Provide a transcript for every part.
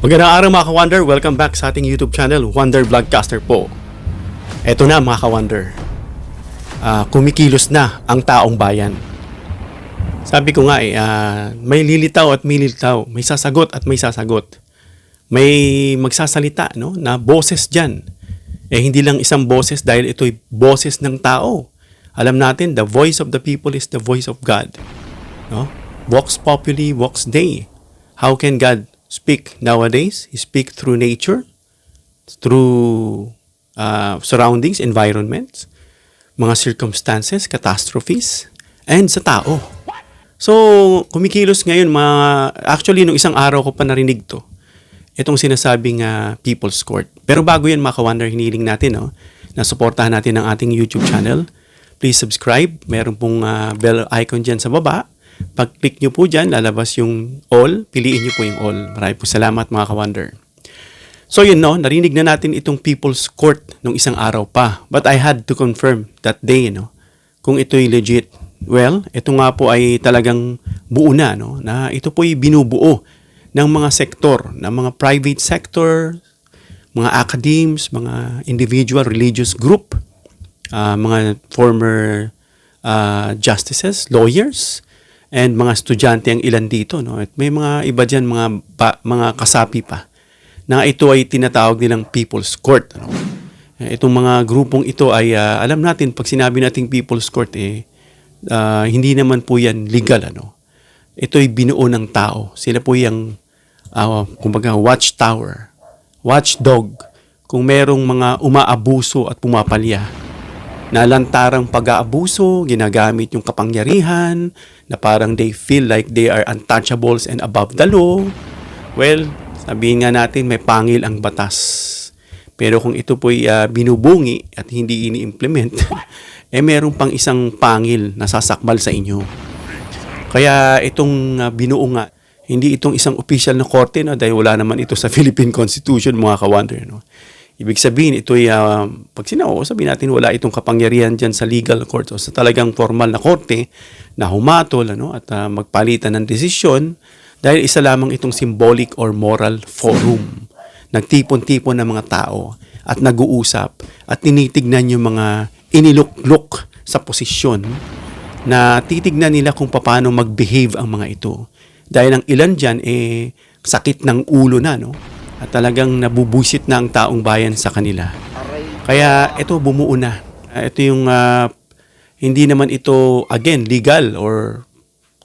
Magandang araw mga ka-Wonder, welcome back sa ating YouTube channel, Wonder Vlogcaster po. Eto na mga ka-Wonder, kumikilos na ang taong bayan. Sabi ko nga may lilitaw at may lilitaw, may sasagot at may sasagot. May magsasalita na boses dyan. Hindi lang isang boses dahil ito'y boses ng tao. Alam natin, the voice of the people is the voice of God. Vox populi, vox Dei. How can God speak nowadays? He speaks through nature, through surroundings, environments, mga circumstances, catastrophes, and sa tao. So, kumikilos ngayon, actually, nung isang araw ko pa narinig to, itong sinasabing People's Court. Pero bago yan, mga ka-Wonder, hiniling natin, na suportahan natin ang ating YouTube channel. Please subscribe. Meron pong bell icon dyan sa baba. Pag-click nyo po dyan, lalabas yung all. Piliin nyo po yung all. Maraming po salamat mga ka-Wonder. So yun narinig na natin itong People's Court nung isang araw pa. But I had to confirm that day, kung ito'y legit. Well, ito nga po ay talagang buo na, na ito po'y binubuo ng mga sektor, ng mga private sector, mga academies, mga individual religious group, mga former justices, lawyers, and mga estudyante ang ilan dito, At may mga iba diyan mga kasapi pa na ito ay tinatawag nilang People's Court, Itong mga grupong ito ay alam natin pag sinabi nating People's Court hindi naman po yan legal, Ito ay binuo ng tao. Sila po yung kumbaga watchtower, watchdog kung merong mga umaabuso at pumapalya na lantarang pag-aabuso, ginagamit yung kapangyarihan, na parang they feel like they are untouchables and above the law. Well, sabihin nga natin may pangil ang batas. Pero kung ito po'y binubungi at hindi ini-implement, meron pang isang pangil na sasakmal sa inyo. Kaya itong binuo nga, hindi itong isang official na korte, dahil wala naman ito sa Philippine Constitution, mga ka-Wonder, Ibig sabihin, ito'y, pag sabihin natin, wala itong kapangyarihan dyan sa legal court o sa talagang formal na korte na humatol at magpalitan ng desisyon dahil isa lamang itong symbolic or moral forum. Nagtipon-tipon ng mga tao at nag-uusap at tinitignan yung mga iniluklok sa posisyon na titignan nila kung paano mag-behave ang mga ito. Dahil ang ilan dyan, sakit ng ulo na, at talagang nabubusit na ang taong bayan sa kanila. Kaya ito bumuo na. Ito yung hindi naman ito again legal or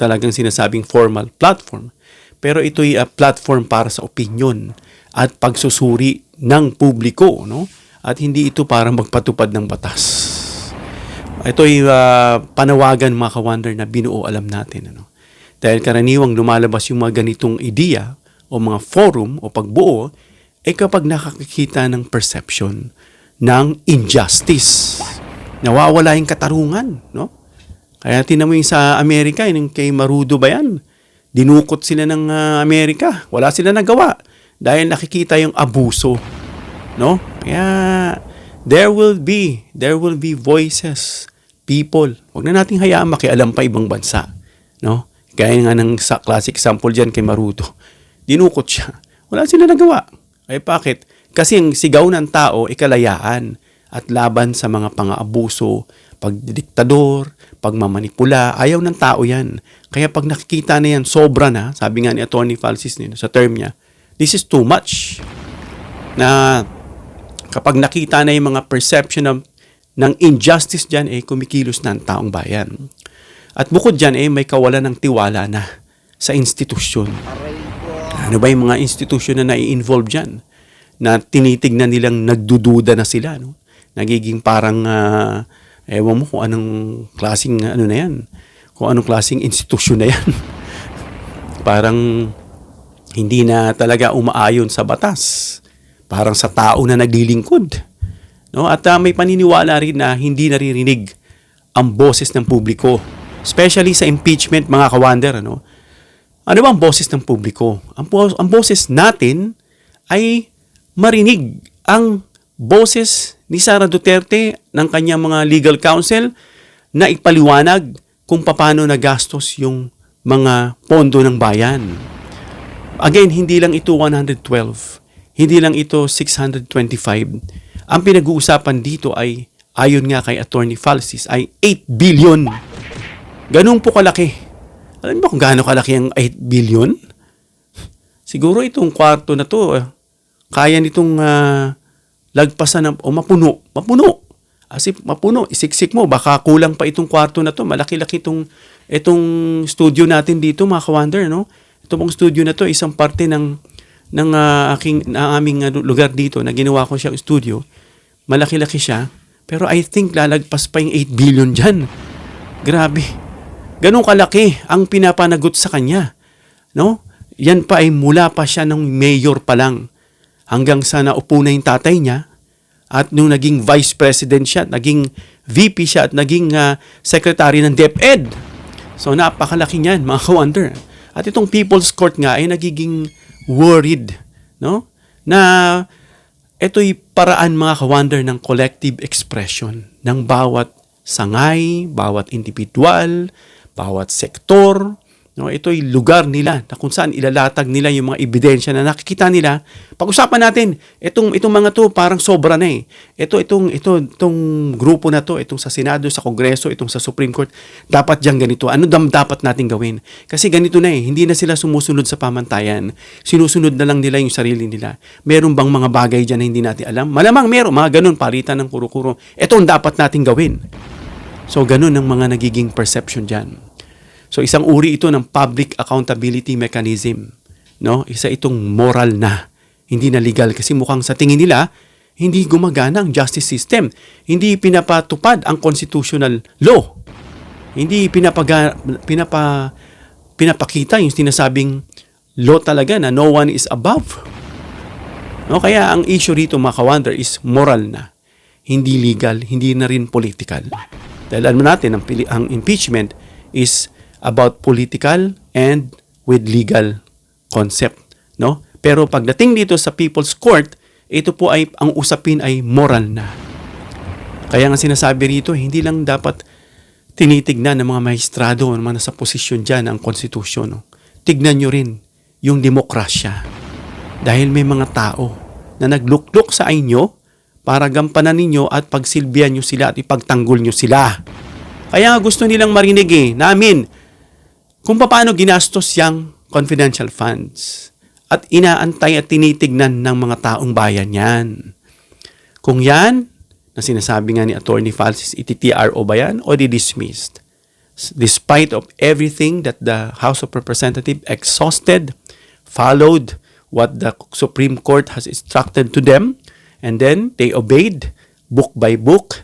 talagang sinasabing formal platform. Pero ito'y platform para sa opinion at pagsusuri ng publiko, At hindi ito para magpatupad ng batas. Ito'y panawagan mga ka-Wonder na binuo alam natin, Dahil karaniwang lumalabas yung mga ganitong ideya o mga forum o pagbuo kapag nakakikita ng perception ng injustice. Nawawala yung katarungan, Kaya tinan mo yung sa Amerika, yung kay Marudo ba yan? Dinukot sila ng Amerika. Wala sila nagawa dahil nakikita yung abuso, Kaya there will be voices, people. Huwag na nating hayaan makialam pa ibang bansa, Gaya nga ng classic example dyan kay Marudo. Dinukot siya. Wala sila nagawa. Bakit? Kasi ang sigaw ng tao kalayaan at laban sa mga pang-aabuso, pagdidiktador, pagmamanipula. Ayaw ng tao yan. Kaya pag nakikita na yan, sobra na, sabi nga ni Atty. Falsis sa term niya, this is too much. Na kapag nakita na yung mga perception ng injustice dyan, kumikilos na ang taong bayan. At bukod dyan, may kawalan ng tiwala na sa institusyon. Ano ba yung mga institusyon na nai-involve dyan? Na tinitignan nilang nagdududa na sila, Nagiging parang, ewan mo kung anong klaseng, na yan. Kung anong klaseng institusyon na yan. Parang, hindi na talaga umaayon sa batas. Parang sa tao na naglilingkod. At may paniniwala rin na hindi naririnig ang boses ng publiko. Especially sa impeachment, mga ka-Wonder, Ano ba ang boses ng publiko? Ang boses natin ay marinig ang boses ni Sara Duterte ng kanyang mga legal counsel na ipaliwanag kung paano nagastos yung mga pondo ng bayan. Again, hindi lang ito 112. Hindi lang ito 625. Ang pinag-uusapan dito ay, ayon nga kay Attorney Falsis, ay 8 billion. Ganun po kalaki. Alam mo kung gaano kalaki ang 8 billion? Siguro itong kwarto na to, kaya nitong lagpasan ng, o mapuno. Mapuno. As if mapuno. Isiksik mo, baka kulang pa itong kwarto na to. Malaki-laki itong studio natin dito, mga ka-wonder, no? Ito pong studio na to, isang parte ng aming lugar dito na ginawa ko siyang studio. Malaki-laki siya. Pero I think lalagpas pa yung 8 billion dyan. Grabe. Ganun kalaki ang pinapanagot sa kanya. No? Yan pa ay mula pa siya ng mayor pa lang. Hanggang sa naupo na yung tatay niya. At nung naging vice president siya, naging VP siya at naging secretary ng DepEd. So napakalaki niyan, mga ka-wonder. At itong People's Court nga ay nagiging worried, no? Na ito'y paraan, mga ka-wonder, ng collective expression ng bawat sangay, bawat individual, bawat sektor. No, ito'y lugar nila na kung saan ilalatag nila yung mga ebidensya na nakikita nila. Pag-usapan natin, itong mga to parang sobra na eh. Itong grupo na to, itong sa Senado, sa Kongreso, itong sa Supreme Court, dapat dyan ganito. Ano dapat natin gawin? Kasi ganito na eh, hindi na sila sumusunod sa pamantayan. Sinusunod na lang nila yung sarili nila. Meron bang mga bagay dyan na hindi natin alam? Malamang meron, mga ganun, palitan ng kuro-kuro. Ito ang dapat natin gawin. So ganun ang mga nagiging perception dyan. So isang uri ito ng public accountability mechanism, no? Isa itong moral na, hindi na legal kasi mukhang sa tingin nila hindi gumagana ang justice system. Hindi pinapatupad ang constitutional law. Hindi pinapakita yung sinasabing law talaga na no one is above. No, kaya ang issue rito, mga ka-wonder, is moral na. Hindi legal, hindi na rin political. Dahil alam natin ang impeachment is about political and with legal concept, no? Pero pagdating dito sa People's Court, ito po ay ang usapin ay moral na. Kaya nga sinasabi rito, hindi lang dapat tinitignan ng mga maestrado, ng mga nasa posisyon diyan ang konstitusyon, no? Tignan nyo rin yung demokrasya. Dahil may mga tao na nagluklok sa inyo para gampanan ninyo at pagsilbihan nyo sila at ipagtanggol nyo sila. Kaya gusto nilang marinig namin kung paano ginastos yung confidential funds. At inaantay at tinitignan ng mga taong bayan yan. Kung yan, na sinasabi nga ni Attorney Falsis, iti-TRO ba yan o di-dismissed? Despite of everything that the House of Representatives exhausted, followed what the Supreme Court has instructed to them, and then they obeyed book by book,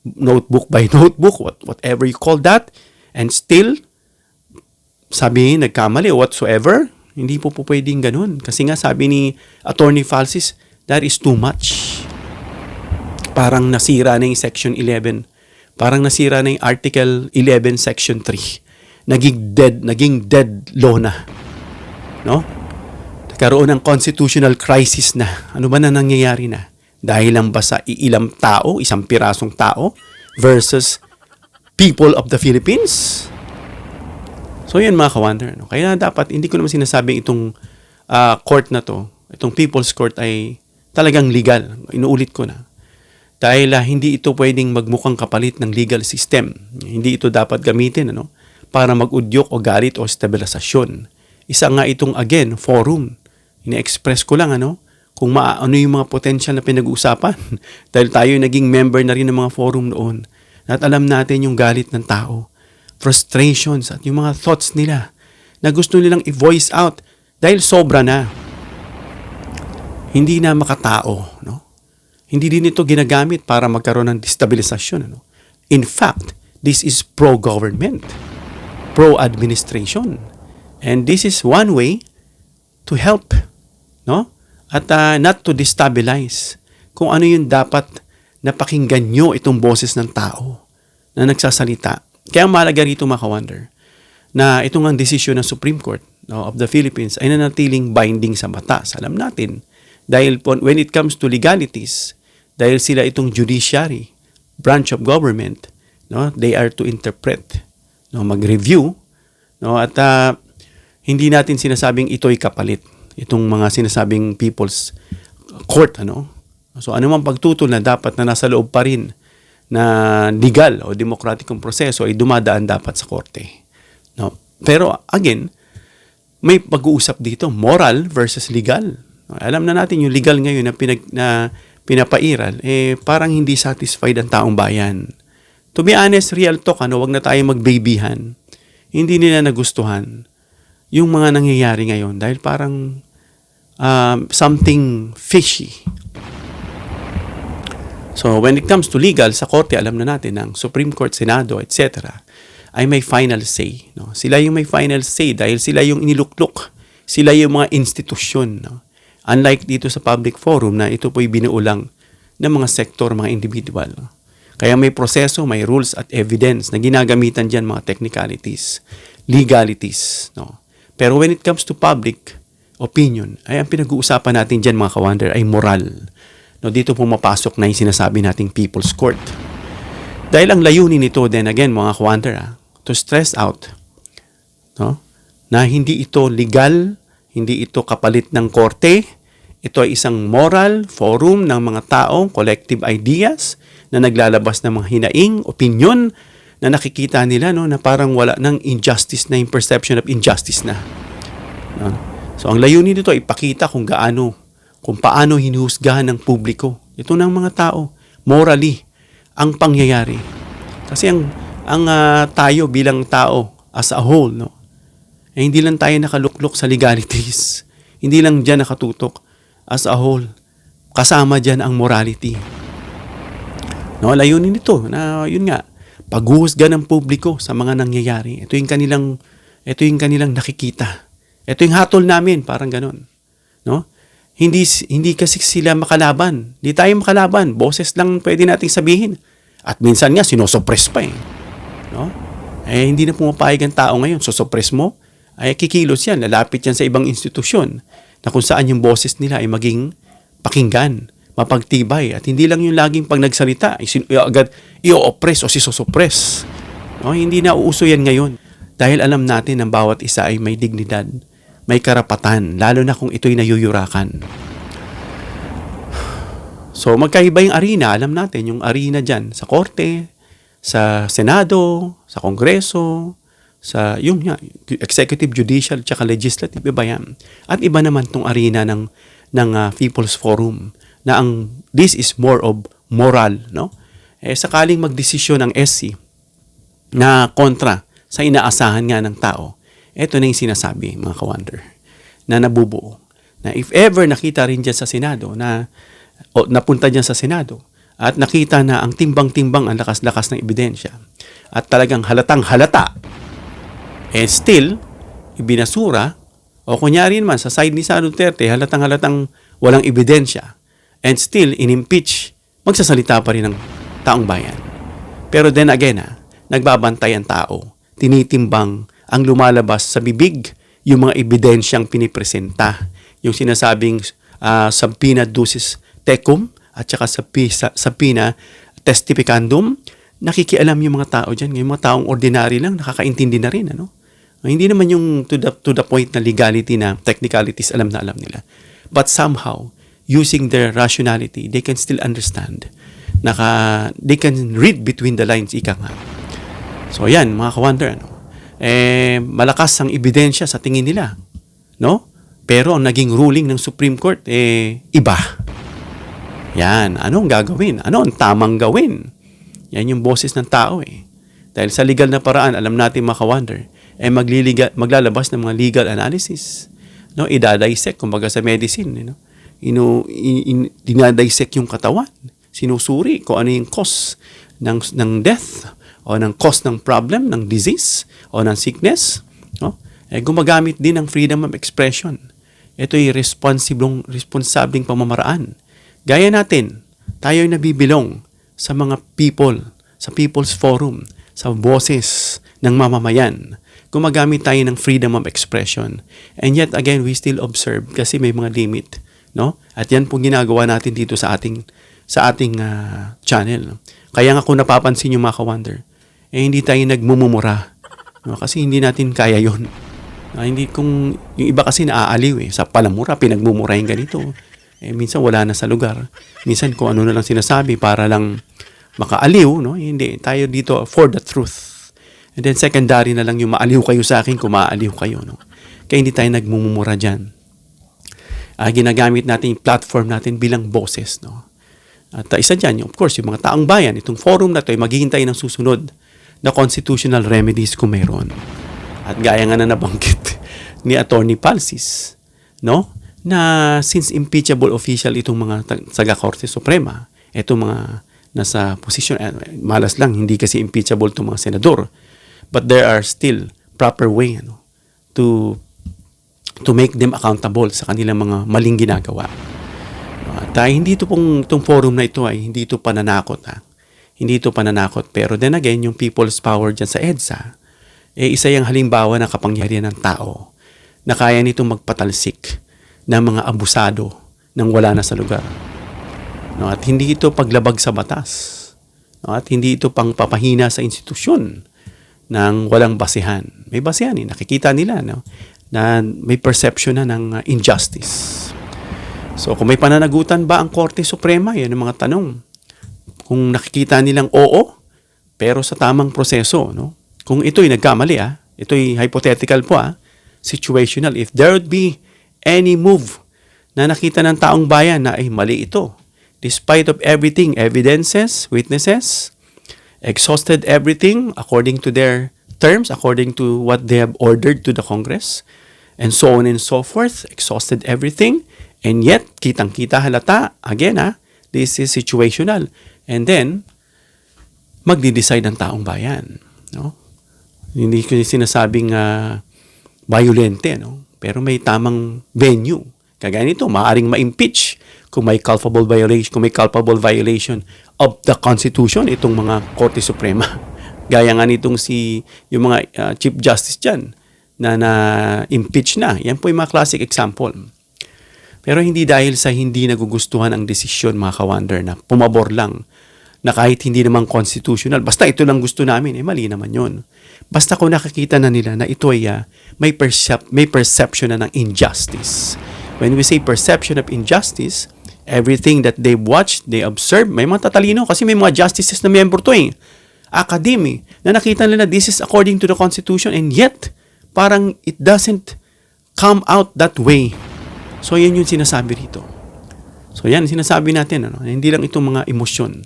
notebook by notebook, whatever you call that, and still, sabi nagkamali whatsoever, hindi po pwedeng ganun. Kasi nga sabi ni Attorney Falsis, that is too much. Parang nasira na yung Section 11. Parang nasira na yung Article 11, Section 3. Naging dead law na. No? Nagkaroon ng constitutional crisis na. Ano ba na nangyayari na? Dahil lang ba sa ilang tao, isang pirasong tao, versus people of the Philippines? So yan, mga ka-wonder. No? Kaya dapat, hindi ko naman sinasabing itong court na to, itong People's Court ay talagang legal. Inuulit ko na. Dahil hindi ito pwedeng magmukhang kapalit ng legal system. Hindi ito dapat gamitin para mag-udyok o galit o stabilisasyon. Isa nga itong, again, forum. Ina-express ko lang kung ano yung mga potential na pinag-uusapan. Dahil tayo naging member na rin ng mga forum noon. At alam natin yung galit ng tao, frustrations at yung mga thoughts nila na gusto nilang i-voice out dahil sobra na. Hindi na makatao, no? Hindi din ito ginagamit para magkaroon ng destabilisasyon, In fact, this is pro-government, pro-administration. And this is one way to help, no? At not to destabilize kung ano yung dapat na pakinggan nyo itong boses ng tao na nagsasalita. Kaya mahalaga rito, mga ka-wonder, na itong ang desisyon ng Supreme Court of the Philippines ay nanatiling binding sa batas. Alam natin, dahil when it comes to legalities, dahil sila itong judiciary, branch of government, they are to interpret, mag-review, at Hindi natin sinasabing ito'y kapalit. Itong mga sinasabing people's court, ano? So anumang pagtutol na dapat na nasa loob pa rin na legal o demokratikong proseso ay dumadaan dapat sa korte. No? Pero again, may pag-uusap dito, moral versus legal. Alam na natin yung legal ngayon na pinapairal, parang hindi satisfied ang taong bayan. To be honest, real talk, wag na tayo magbabyhan. Hindi nila nagustuhan yung mga nangyayari ngayon dahil parang something fishy. So when it comes to legal, sa korte, alam na natin ng Supreme Court, Senado, etc. ay may final say. No? Sila yung may final say dahil sila yung iniluklok. Sila yung mga institusyon. No? Unlike dito sa public forum na ito po'y binuulang ng mga sektor, mga individual. No? Kaya may proseso, may rules at evidence na ginagamitan dyan mga technicalities, legalities. No? Pero when it comes to public opinion, ay ang pinag-uusapan natin dyan mga kawander ay moral. No, dito pumapasok na yung sinasabi nating People's Court. Dahil ang layunin nito, then again, mga kawander, to stress out na hindi ito legal, hindi ito kapalit ng korte, ito ay isang moral forum ng mga taong collective ideas na naglalabas ng mga hinaing, opinion, na nakikita nila na parang wala ng injustice na, yung perception of injustice na. No? So, ang layunin nito ay ipakita kung paano hinuhusgahan ng publiko. Ito ng mga tao, morally, ang pangyayari. Kasi ang tayo bilang tao as a whole, hindi lang tayo nakaluklok sa legalities. Hindi lang dyan nakatutok as a whole. Kasama dyan ang morality. No, layunin nito na yun nga, paghuhusga ng publiko sa mga nangyayari. Ito yung kanilang nakikita. Ito yung hatol namin, parang ganon. No? Hindi kasi sila makalaban. Hindi tayo makalaban. Boses lang pwede nating sabihin. At minsan nga, sinosuppress pa eh. No? Hindi na pumapayag ang tao ngayon. Suppress mo, ay kikilos yan. Lalapit yan sa ibang institusyon na kung saan yung boses nila ay maging pakinggan, mapagtibay. At hindi lang yung laging pag nagsalita, agad i-oppress o sisusuppress. No? Hindi na uuso yan ngayon. Dahil alam natin ang bawat isa ay may dignidad, may karapatan, lalo na kung ito'y nayuyurakan. So, magkaiba yung arena. Alam natin, yung arena dyan, sa korte, sa Senado, sa Kongreso, sa yung executive, judicial, tsaka legislative, iba yan. At iba naman tong arena ng People's Forum, na this is more of moral, no? Sakaling magdesisyon ng SC na kontra sa inaasahan nga ng tao, ito na yung sinasabi, mga kawander, na nabubuo. Na if ever nakita rin dyan sa Senado, o napunta dyan sa Senado, at nakita na ang timbang-timbang, ang lakas-lakas ng ebidensya, at talagang halatang-halata, still, ibinasura, o kunyari naman, sa side ni Sara Duterte, halatang-halatang walang ebidensya, and still, in-impeach, magsasalita pa rin ng taong bayan. Pero then again, nagbabantay ang tao, tinitimbang ang lumalabas sa bibig, yung mga ebidensyang pinipresenta, yung sinasabing subpoena ducis tecum, at saka subpoena testificandum, nakikialam yung mga tao dyan. Yung mga taong ordinary lang, nakakaintindi na rin. Hindi naman yung to the point na legality na technicalities alam na alam nila. But somehow, using their rationality, they can still understand. They can read between the lines, ika nga. So yan, mga kawander, malakas ang ebidensya sa tingin nila. No? Pero ang naging ruling ng Supreme Court, iba. Yan, anong gagawin? Ano ang tamang gawin? Yan yung boses ng tao Dahil sa legal na paraan, alam natin mga kawander, maglalabas ng mga legal analysis. No? Idadisect, kumbaga sa medicine. Dinadisect yung katawan. Sinusuri kung ano yung cause ng death, o ng cause ng problem, ng disease, o ng sickness. No? Gumagamit din ng freedom of expression. Ito ay responsableng pamamaraan. Gaya natin, tayo ay nabibilong sa mga people, sa People's Forum, sa boses ng mamamayan. Gumagamit tayo ng freedom of expression. And yet again, we still observe kasi may mga limit. No? At yan po ginagawa natin dito sa ating channel. Kaya nga kung napapansin yung mga kawander, hindi tayo nagmumumura. No? Kasi hindi natin kaya yon. Hindi kung yung iba kasi naaaliw sa palamura, pinagmumura yung ganito. Minsan wala na sa lugar. Minsan kung ano na lang sinasabi para lang makaaliw, no? Hindi, tayo dito for the truth. And then secondary na lang yung maaliw kayo sa akin kung maaliw kayo, no? Kaya hindi tayo nagmumura dyan. Ginagamit natin yung platform natin bilang boses, no? At isa dyan, of course, yung mga taong bayan, itong forum na ito ay maghihintay ng susunod na constitutional remedies kung mayroon. At gaya nga na nabanggit ni Attorney Palsis, no? Na since impeachable official itong mga taga-Korte Suprema, itong mga nasa position, malas lang, hindi kasi impeachable itong mga senador, but there are still proper way to make them accountable sa kanilang mga maling ginagawa. At hindi ito pong itong forum na ito ay hindi ito pananakot. Hindi ito pananakot. Pero then again, yung people's power dyan sa EDSA, isa yung halimbawa ng kapangyarihan ng tao na kaya nitong magpatalsik ng mga abusado nang wala na sa lugar. No, at hindi ito paglabag sa batas. No, at hindi ito pangpapahina sa institusyon ng walang basihan. May basihan nakikita nila na may perception na ng injustice. So kung may pananagutan ba ang Korte Suprema, yan ang mga tanong. Kung nakikita nilang oo, pero sa tamang proseso, no? Kung ito'y nagkamali, ito'y hypothetical po, situational, if there would be any move na nakita ng taong bayan na ay mali ito, despite of everything, evidences, witnesses, exhausted everything according to their terms, according to what they have ordered to the Congress, and so on and so forth, exhausted everything, and yet, kitang-kita halata, again, this is situational, and then, magdi-decide ang taong bayan, no? Hindi ko sinasabing violente, no? Pero may tamang venue. Kagaya nito, maaaring ma-impeach kung may culpable violation of the Constitution itong mga Korte Suprema. Gaya nga nitong yung mga Chief Justice dyan na impeach na. Yan po yung mga classic example. Pero hindi dahil sa hindi nagugustuhan ang desisyon, mga ka-wonder, na pumabor lang na kahit hindi naman constitutional, basta ito lang gusto namin, mali naman yun. Basta kung nakakita na nila na ito ay may perception na ng injustice. When we say perception of injustice, everything that they watch, they observe, may mga tatalino kasi may mga justices na member to academy, na nakita nila this is according to the Constitution, and yet, parang it doesn't come out that way. So, yan yung sinasabi rito. So, yan, sinasabi natin, hindi lang itong mga emosyon.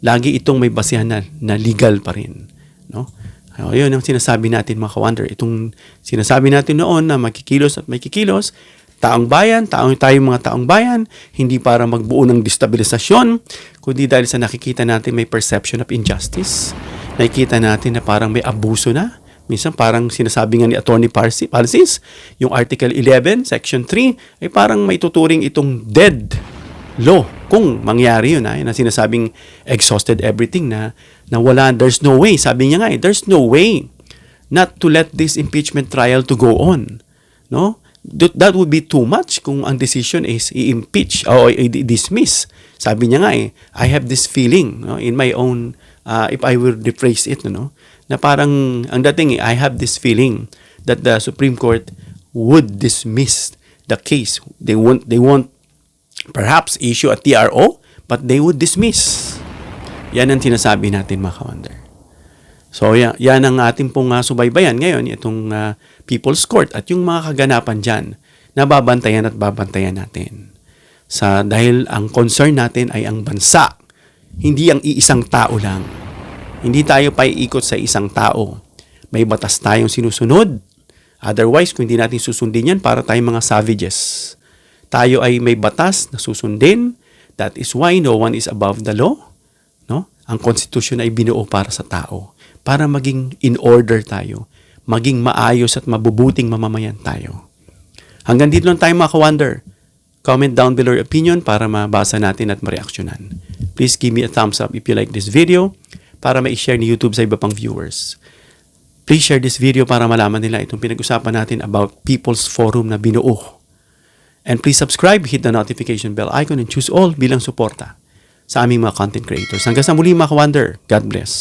Lagi itong may basihan na legal pa rin. No? Yun ang sinasabi natin, mga ka-wonder. Itong sinasabi natin noon na magkikilos at may kikilos, taong bayan, tayong mga taong bayan, hindi para magbuo ng destabilisasyon, kundi dahil sa nakikita natin may perception of injustice. Nakikita natin na parang may abuso na. Minsan parang sinasabi nga ni Attorney Palsis, yung Article 11, Section 3, ay parang may tuturing itong dead law. Kung mangyari yun, na sinasabing exhausted everything, na wala, there's no way. Sabi niya nga, there's no way not to let this impeachment trial to go on. No? That would be too much kung ang decision is i-impeach o i-dismiss. Sabi niya nga I have this feeling, in my own, if I will rephrase it, na parang ang dating I have this feeling that the Supreme Court would dismiss the case. They won't perhaps issue a TRO, but they would dismiss. Yan ang tinasabi natin, mga ka-wonder. So, yan ang ating pong subaybayan ngayon, itong People's Court at yung mga kaganapan dyan na babantayan at babantayan natin. Dahil ang concern natin ay ang bansa, hindi ang iisang tao lang. Hindi tayo paiikot sa isang tao. May batas tayong sinusunod. Otherwise, kung hindi natin susundin yan, para tayong mga savages. Tayo ay may batas na susundin. That is why no one is above the law. No? Ang Constitution ay binuo para sa tao. Para maging in order tayo. Maging maayos at mabubuting mamamayan tayo. Hanggang dito lang tayo, mga ka-wonder. Comment down below your opinion para mabasa natin at mareaksyonan. Please give me a thumbs up if you like this video para ma-share ni YouTube sa iba pang viewers. Please share this video para malaman nila itong pinag-usapan natin about People's Forum na binuo. And please subscribe, hit the notification bell icon, and choose all bilang suporta sa aming mga content creators. Hanggang sa muli, mga ka-wonder. God bless.